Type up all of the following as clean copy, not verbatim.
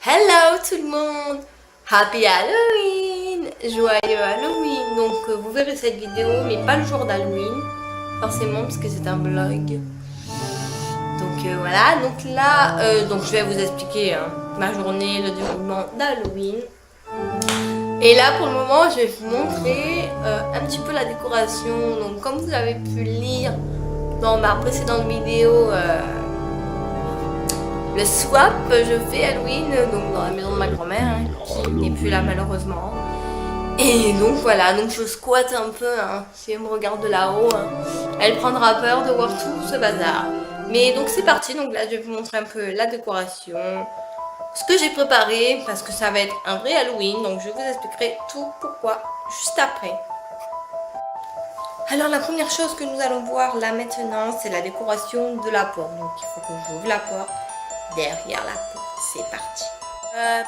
Hello tout le monde! Happy Halloween! Joyeux Halloween! Donc vous verrez cette vidéo, mais pas le jour d'Halloween, forcément parce que c'est un vlog. Donc voilà, donc là, donc je vais vous expliquer ma journée, le déroulement d'Halloween. Et là pour le moment, je vais vous montrer un petit peu la décoration. Donc comme vous avez pu lire dans ma précédente vidéo, le swap, je fais Halloween donc dans la maison de ma grand-mère, qui n'est plus là malheureusement. Et donc voilà, donc je squatte un peu, si elle me regarde de là-haut, elle prendra peur de voir tout ce bazar. Mais donc c'est parti, donc là je vais vous montrer un peu la décoration, ce que j'ai préparé, parce que ça va être un vrai Halloween, donc je vous expliquerai tout pourquoi juste après. Alors la première chose que nous allons voir là maintenant, c'est la décoration de la porte. Donc il faut que j'ouvre la porte. Derrière la porte, c'est parti.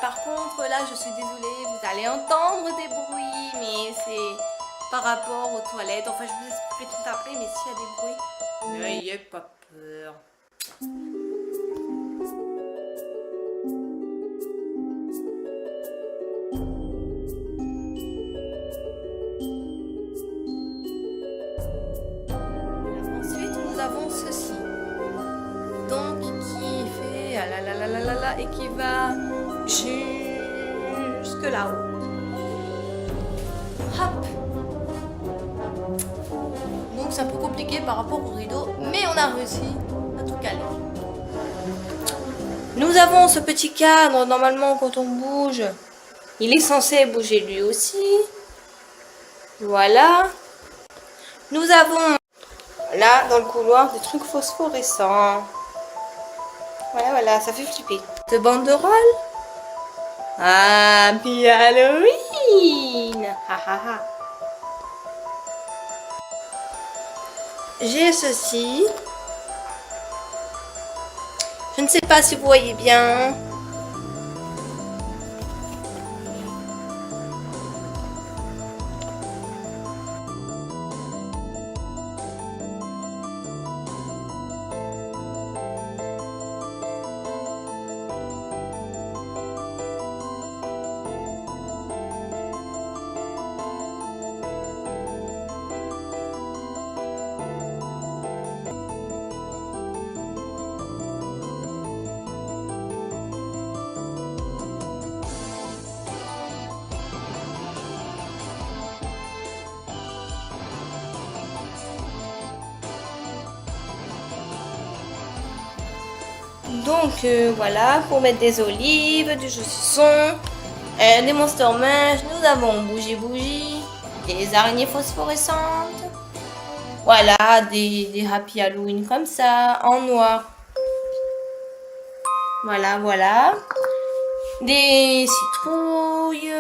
Par contre, là, je suis désolée, vous allez entendre des bruits, mais c'est par rapport aux toilettes. Enfin, je vous expliquerai tout après, mais s'il y a des bruits, n'ayez pas peur. Ensuite, nous avons ceci. Donc, qui fait et qui va jusque là-haut. Hop. Donc c'est un peu compliqué par rapport au rideau, mais on a réussi à tout caler. Nous avons ce petit cadre, normalement quand on bouge, il est censé bouger lui aussi. Voilà. Nous avons là dans le couloir des trucs phosphorescents. Voilà, ça fait flipper. De banderole. Happy Halloween! J'ai ceci. Je ne sais pas si vous voyez bien. Donc voilà, pour mettre des olives, du saucisson, des Monster Mash, nous avons bougie, des araignées phosphorescentes. Voilà, des Happy Halloween comme ça, en noir. Voilà. Des citrouilles,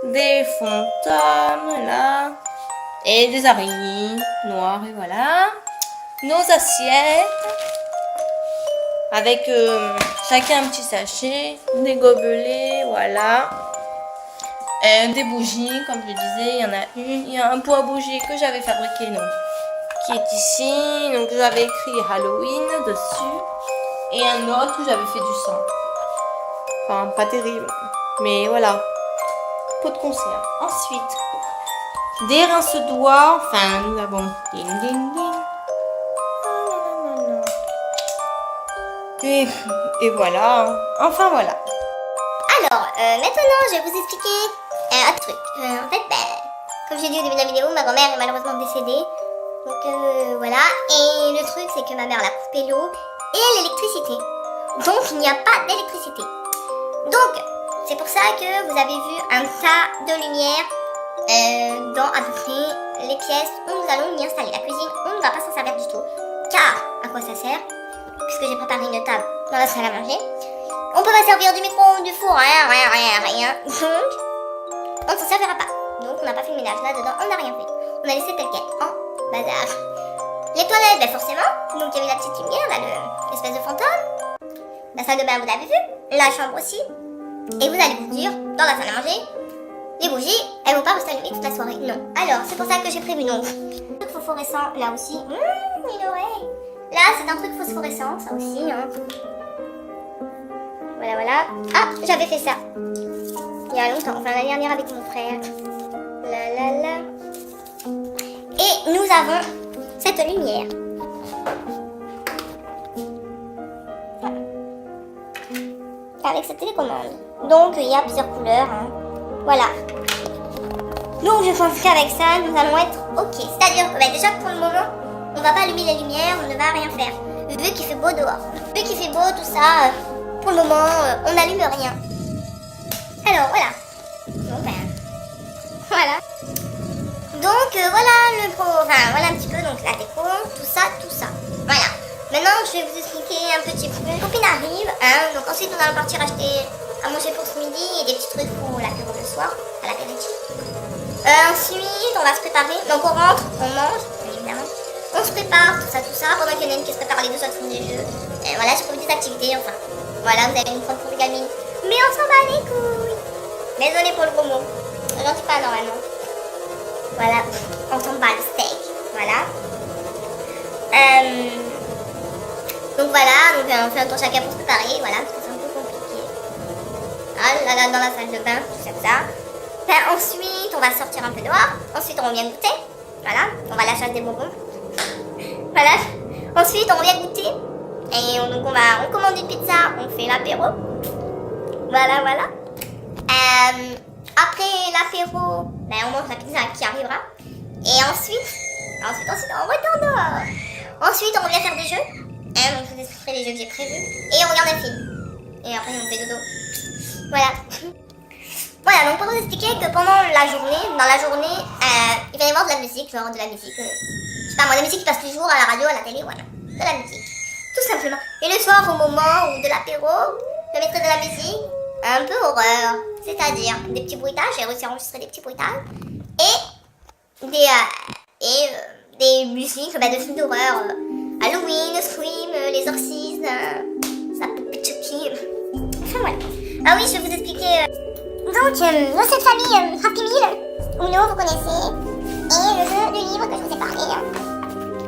des fantômes, là. Et des araignées noires, et voilà. Nos assiettes. Avec chacun un petit sachet, des gobelets, voilà. Des bougies, comme je disais, il y en a une. Il y a un pot à bougies que j'avais fabriqué, donc, qui est ici. Donc j'avais écrit Halloween dessus. Et un autre où j'avais fait du sang. Enfin, pas terrible. Mais voilà. Pot de conserve. Ensuite, des rince-doigts. Enfin, nous avons ding ding ding. Et voilà. Enfin voilà. Alors, maintenant, je vais vous expliquer un truc. En fait, comme j'ai dit au début de la vidéo, ma grand-mère est malheureusement décédée. Donc, voilà. Et le truc, c'est que ma mère a coupé l'eau et l'électricité. Donc, il n'y a pas d'électricité. Donc, c'est pour ça que vous avez vu un tas de lumière dans à peu près les pièces où nous allons y installer. La cuisine, on ne va pas s'en servir du tout. Car, à quoi ça sert? Puisque j'ai préparé une table dans la salle à manger. On peut pas servir du micro ou du four, rien. Donc, on ne s'en servira pas. Donc, on n'a pas fait le ménage là-dedans, on n'a rien fait. On a laissé tel quel, en bazar. Les toilettes, forcément. Donc, il y avait la petite lumière, là, l'espèce de fantôme. La salle de bain, vous l'avez vu. La chambre aussi. Et vous allez vous dire, dans la salle à manger, les bougies, elles vont pas rester allumées toute la soirée. Non. Alors, c'est pour ça que j'ai prévu, donc, un truc phosphorescent, là aussi. Une oreille. Là, c'est un truc phosphorescent, ça aussi, Voilà, voilà. Ah, j'avais fait ça. Il y a longtemps, enfin l'année dernière avec mon frère. La la la. Et nous avons cette lumière. Voilà. Avec cette télécommande. Donc il y a plusieurs couleurs. Hein. Voilà. Donc je pense qu'avec ça, nous allons être ok. C'est-à-dire que déjà pour le moment, on va pas allumer les lumières, on ne va rien faire. Vu qu'il fait beau dehors. Vu qu'il fait beau, tout ça, pour le moment, on n'allume rien. Alors voilà. Bon ben. Voilà. Donc voilà voilà un petit peu donc la déco, tout ça. Voilà. Maintenant je vais vous expliquer un petit peu. Une copine arrive, hein, donc ensuite nous allons partir acheter à manger pour ce midi et des petits trucs pour l'apéro le soir, à l'apéritif. Ensuite on va se préparer, donc on rentre, on mange, bien évidemment. On se prépare, tout ça, pendant qu'il y en a une qui se prépare les deux autres font des jeux. Et voilà, j'ai pour des activités, enfin. Voilà, vous avez une prendre pour les gamines. Mais on s'en bat les couilles. Désolée pour le gros mot. J'en dis pas normalement. Voilà, on s'en bat le steak. Voilà. Donc voilà, donc on fait un tour chacun pour se préparer. Voilà, parce que c'est un peu compliqué. Ah là, dans la salle de bain, tout ça. Ensuite, on va sortir un peu dehors. Ensuite, on vient goûter. Voilà, on va à la chasse des bonbons. Voilà. Ensuite, on vient goûter. Et donc, on commande une pizza. On fait l'apéro. Voilà. Après l'apéro, on mange la pizza qui arrivera. Et ensuite, on retourne dehors. Ensuite, on vient faire des jeux. Donc, je vous expliquerai les jeux que j'ai prévus. Et on regarde un film. Et après, on fait dodo. Voilà. Voilà, donc pour vous expliquer que pendant la journée, il va y avoir de la musique, genre de la musique, je sais pas moi, de la musique qui passe toujours à la radio, à la télé, voilà, de la musique, tout simplement. Et le soir, au moment de l'apéro, je mettrai de la musique, un peu horreur, c'est-à-dire des petits bruitages, j'ai réussi à enregistrer des petits bruitages, et des musiques de films d'horreur, Halloween, Scream, Les Exorcistes, ça peut Chucky, enfin voilà. Ah oui, je vais vous expliquer... Donc, dans cette famille Happy Meal, Uno, vous connaissez, et le jeu de livre que je vous ai parlé.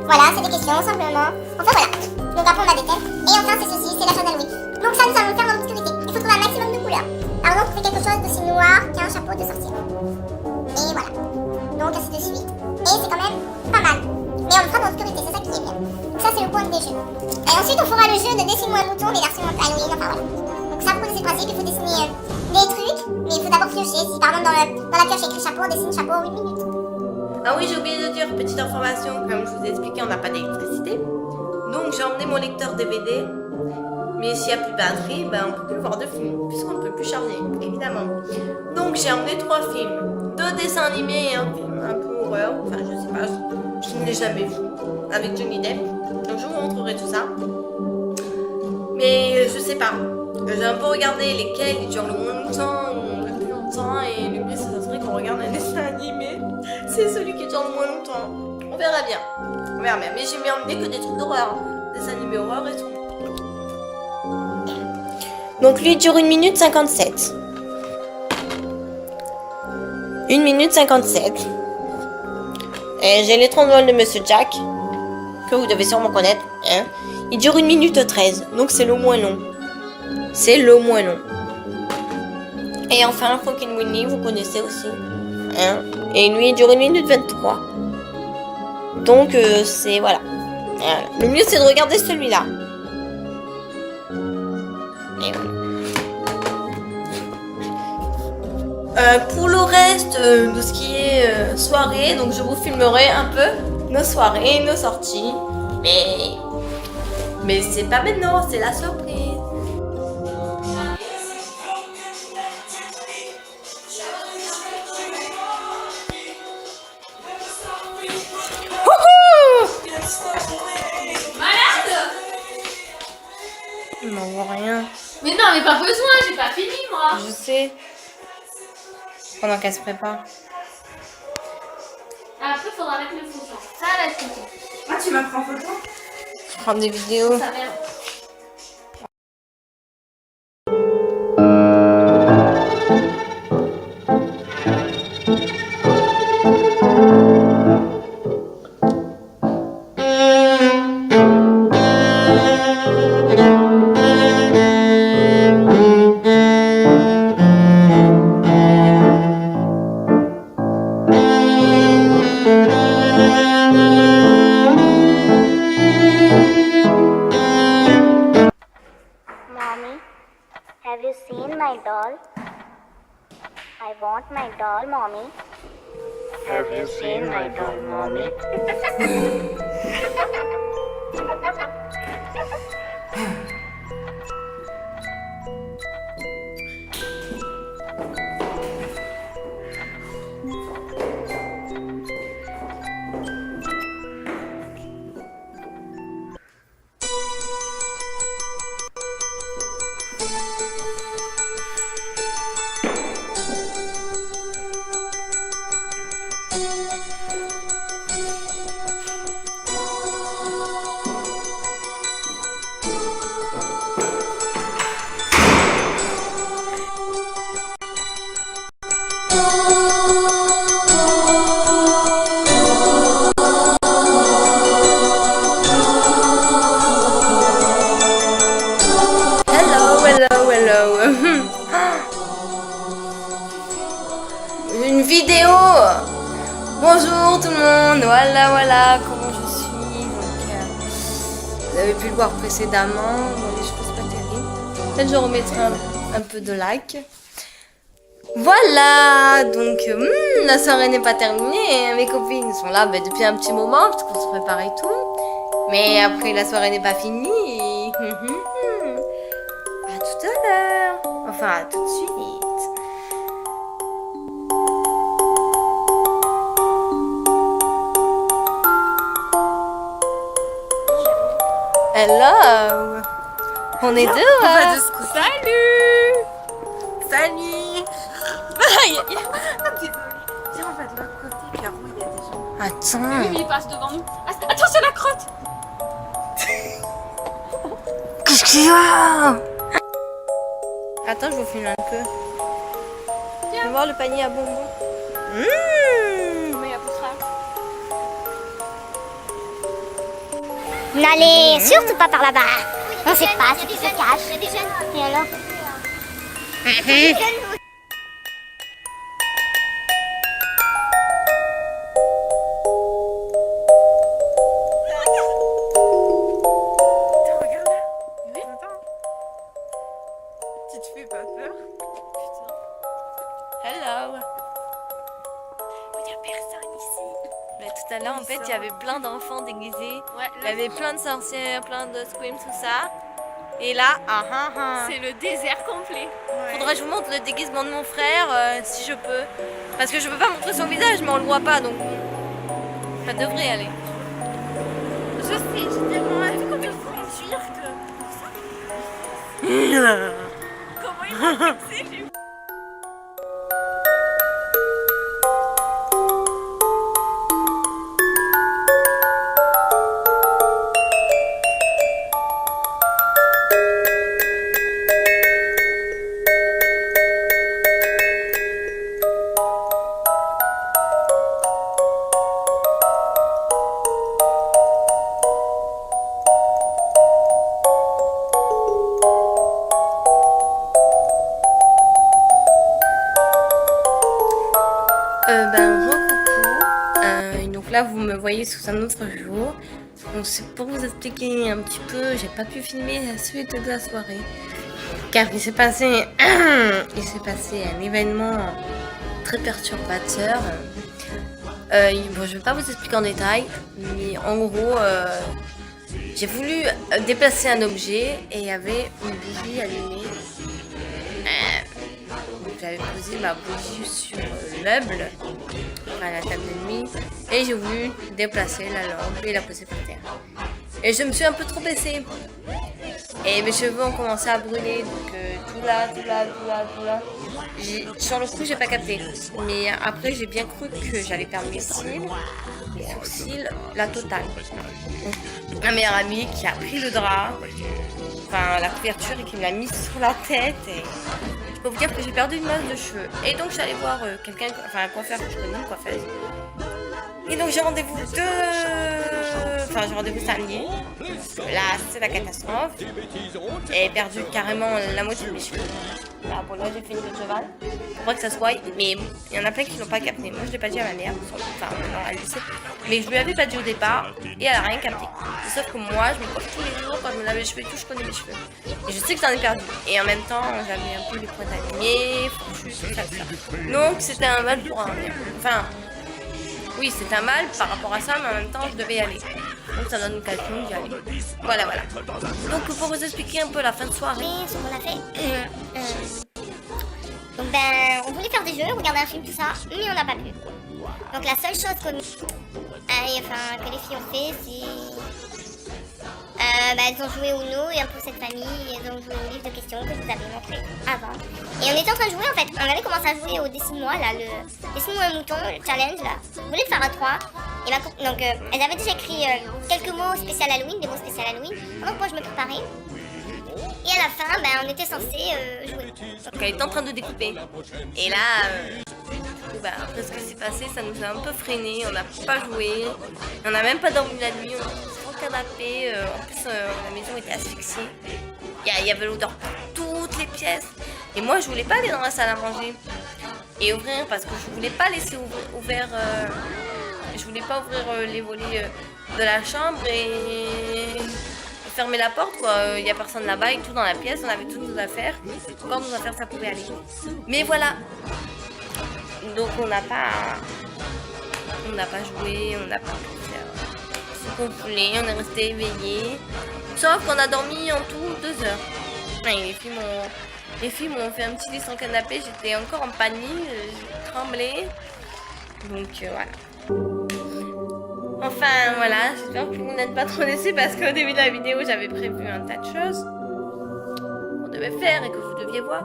Voilà, c'est des questions simplement. Enfin voilà. Donc après on a des thèmes. Et enfin c'est ceci, c'est la chasse d'Halloween. Donc ça nous allons le faire dans l'obscurité. Il faut trouver un maximum de couleurs. Par exemple, on fait quelque chose d'aussi noir qu'un chapeau de sorcier. Et voilà. Donc ainsi de suite. Et c'est quand même pas mal. Mais on le fera dans l'obscurité, c'est ça qui est bien. Donc ça c'est le point des jeux. Et ensuite on fera le jeu de dessine-moi un mouton, mais version Halloween, enfin voilà. Donc ça, vous connaissez le principe, il faut dessiner des trucs, mais il faut d'abord piocher. Si par exemple dans la pioche il y a écrit chapeau, on dessine chapeau en 8 minutes. Ah oui, j'ai oublié de dire, petite information, comme je vous ai expliqué, on n'a pas d'électricité. Donc j'ai emmené mon lecteur DVD, mais s'il n'y a plus de batterie, on ne peut plus voir de films, puisqu'on ne peut plus charger, évidemment. Donc j'ai emmené 3 films, 2 dessins animés et un film un peu horreur, enfin je sais pas, je ne l'ai jamais vu, avec Johnny Depp. Donc je vous montrerai tout ça. Mais je sais pas, j'ai un peu regardé lesquels ils durent le moins longtemps ou le plus longtemps, et le mieux ça serait qu'on regarde un dessin animé. C'est celui qui dure le moins longtemps. On verra bien. Mais j'ai bien emmené que des trucs d'horreur. Des animés horreur et tout. Donc lui il dure 1 minute 57. 1 minute 57. Et j'ai les 30 volts de Monsieur Jack, que vous devez sûrement connaître. Hein. Il dure 1 minute 13. Donc c'est le moins long. C'est le moins long. Et enfin, Franklin Winnie, vous connaissez aussi. Hein. Et lui, il dure 1 minute 23. Donc, c'est... Voilà. Le mieux, c'est de regarder celui-là. Et voilà. Pour le reste de ce qui est soirée, donc je vous filmerai un peu nos soirées, nos sorties. Mais c'est pas maintenant, c'est la surprise. Il m'en voit rien. Mais non, mais pas besoin, j'ai pas fini moi. Je sais. Pendant qu'elle se prépare. Après, faudra mettre le fond. Ça va être compliqué. Ah, tu m'as pris en photo? Je prends des vidéos. Ça merde. Have you seen my doll? I want my doll, mommy. Have you seen my doll, mommy? Hello. Une vidéo. Bonjour tout le monde. Voilà comment je suis. Donc, vous avez pu le voir précédemment. Bon, les cheveux c'est pas terrible. Peut-être je remettrai un peu de like. Voilà, donc la soirée n'est pas terminée. Mes copines sont là depuis un petit moment parce qu'on se prépare et tout. Mais après la soirée n'est pas finie. À tout à l'heure. Enfin, à tout de suite. Hello. On est deux. Hein? Salut. Salut. Tiens, on va de l'autre côté, car il y a des gens. Attends. Oui, mais il passe devant nous. Ah, attention la crotte. Qu'est-ce qu'il y a? Attends, je vous filme un peu. Tu vas voir le panier à bonbons. Mais à poussera. N'allez surtout pas par là-bas. On sait pas ce qui se cache. Et alors? Tiens, regarde là. Oui. Attends. Tu te fais pas peur? Hello. Il n'y a personne ici. Mais tout à l'heure, en fait, il y avait plein d'enfants déguisés. Ouais, Il y avait plein de sorcières, plein de screams, tout ça. Et là, c'est le désert complet. faudra que je vous montre le déguisement de mon frère, si je peux. Parce que je peux pas montrer son visage, mais on le voit pas, donc ça devrait aller. Je sais, j'ai tellement hâte qu'on me conduire que. Comment il m'a fixé, j'ai eu. Recoucou. Donc là, vous me voyez sous un autre jour. Donc c'est pour vous expliquer un petit peu, j'ai pas pu filmer la suite de la soirée. Car il s'est passé un événement très perturbateur. Bon, je vais pas vous expliquer en détail, mais en gros, j'ai voulu déplacer un objet et il y avait une bougie allumée. J'avais posé ma bougie sur le meuble, enfin la table de nuit, et j'ai voulu déplacer la lampe et la poser par terre. Et je me suis un peu trop baissée. Et mes cheveux ont commencé à brûler, donc tout là. Sur le coup, j'ai pas capté. Mais après, j'ai bien cru que j'allais perdre mes cils, les sourcils, la totale. Donc, ma meilleure amie qui a pris le drap, enfin la couverture, et qui me l'a mis sur la tête. Et je peux vous dire que j'ai perdu une masse de cheveux. Et donc, j'allais voir quelqu'un, enfin un coiffeur que je connais, une coiffeuse. Et donc, j'ai rendez-vous samedi. Là, c'est la catastrophe. J'ai perdu carrément la moitié de mes cheveux. Là, bon, là, j'ai fait une queue de cheval. Pour pas que ça se voie. Mais il y en a plein qui l'ont pas capté. Moi, je l'ai pas dit à ma mère. Enfin, non, elle le sait. Mais je lui avais pas dit au départ. Et elle a rien capté. Sauf que moi, je me coiffe tous les jours quand je me lave les cheveux et tout. Je connais mes cheveux. Et je sais que j'en ai perdu. Et en même temps, j'avais un peu les pointes alignées. Tout ça. Donc, c'était un mal pour un rien. Enfin, oui, c'était un mal par rapport à ça. Mais en même temps, je devais y aller. Donc, ça donne l'occasion d'y aller. Voilà, voilà. Donc, pour vous expliquer un peu la fin de soirée. Et ce qu'on a fait. Donc ben, on voulait faire des jeux, regarder un film, tout ça, mais on n'a pas pu. Donc la seule chose que les filles ont fait, c'est... elles ont joué au Uno et un peu cette famille, elles ont joué au livre de questions que je vous avais montré avant. Et on était en train de jouer en fait, on avait commencé à jouer au Dessine-moi, là, le Dessine-moi un mouton, le challenge là. On voulait le faire à 3. Et donc elles avaient déjà écrit quelques mots spécial Halloween, des mots spécial Halloween, pendant que moi je me préparais. Et à la fin, on était censé jouer. Donc elle était en train de découper. Et là, après ce qui s'est passé, ça nous a un peu freiné. On n'a pas joué. On n'a même pas dormi la nuit. On était sur le canapé. En plus, la maison était asphyxiée. Il y avait l'odeur pour toutes les pièces. Et moi, je voulais pas aller dans la salle à manger et ouvrir parce que je voulais pas laisser ouvert. Je voulais pas ouvrir les volets de la chambre et fermer la porte, quoi. Il y a personne là-bas et tout dans la pièce. On avait toutes nos affaires. Quand nos affaires, ça pouvait aller. Mais voilà. Donc on n'a pas joué, on n'a pas pu faire ce qu'on voulait. On est resté éveillés. Sauf qu'on a dormi en tout 2 heures. Ouais, les filles m'ont fait un petit lit sur le canapé. J'étais encore en panique, j'ai tremblé. Donc voilà. Enfin voilà, j'espère que vous n'êtes pas trop déçus parce qu'au début de la vidéo j'avais prévu un tas de choses qu'on devait faire et que vous deviez voir.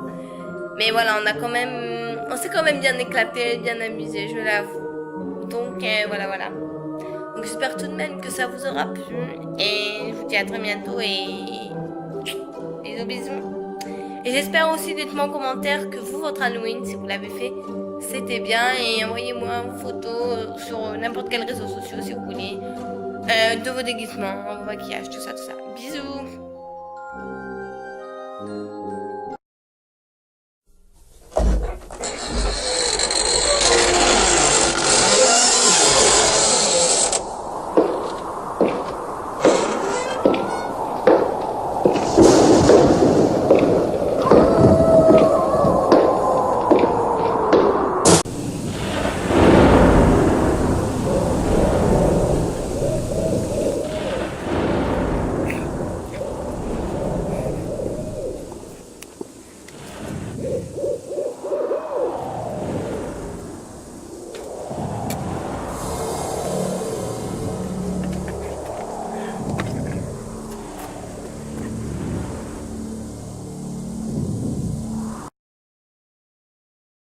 Mais voilà, on s'est quand même bien éclaté, bien amusé, je l'avoue. Donc voilà. Donc j'espère tout de même que ça vous aura plu et je vous dis à très bientôt et bisous. Et j'espère aussi, dites-moi en commentaire que vous, votre Halloween, si vous l'avez fait, c'était bien. Et envoyez-moi une photo sur n'importe quel réseau social si vous voulez. De vos déguisements, vos maquillages, tout ça. Bisous!